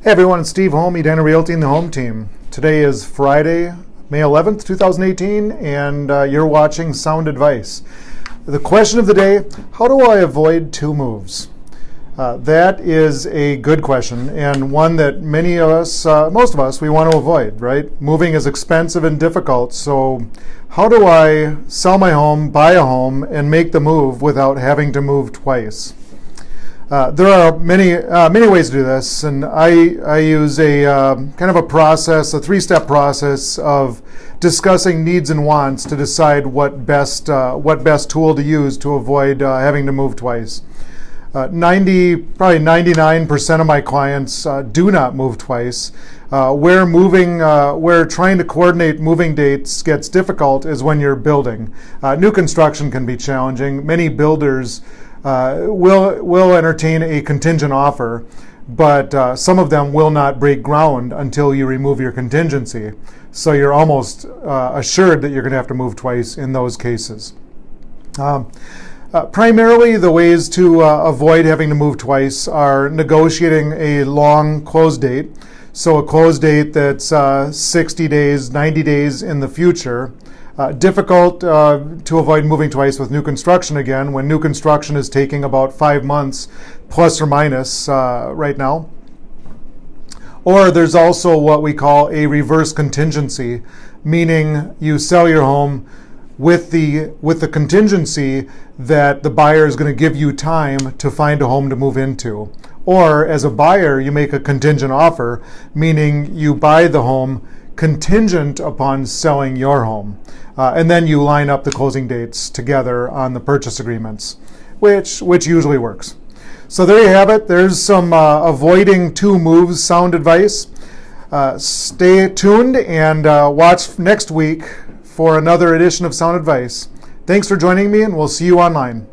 Hey everyone, it's Steve Hoem, Edina Realty and the Hoem team. Today is Friday, May 11th, 2018, and you're watching Sound Advice. The question of the day, how do I avoid two moves? That is a good question, and one that many of us, most of us, we want to avoid, right? Moving is expensive and difficult, so how do I sell my home, buy a home, and make the move without having to move twice? There are many ways to do this, and I use a kind of a process, a three-step process of discussing needs and wants to decide what best tool to use to avoid having to move twice. Probably 99% of my clients do not move twice. Where trying to coordinate moving dates gets difficult is when you're building. New construction can be challenging. Many builders will entertain a contingent offer, but some of them will not break ground until you remove your contingency. So you're almost assured that you're going to have to move twice in those cases. Primarily, the ways to avoid having to move twice are negotiating a long close date. So a close date that's 60 days, 90 days in the future. Difficult to avoid moving twice with new construction again, when new construction is taking about 5 months plus or minus right now. Or there's also what we call a reverse contingency, meaning you sell your home with the contingency that the buyer is going to give you time to find a home to move into. Or as a buyer, you make a contingent offer, meaning you buy the home contingent upon selling your home. And then you line up the closing dates together on the purchase agreements, which usually works. So there you have it. There's some avoiding two moves sound advice. Stay tuned and watch next week for another edition of Sound Advice. Thanks for joining me, and we'll see you online.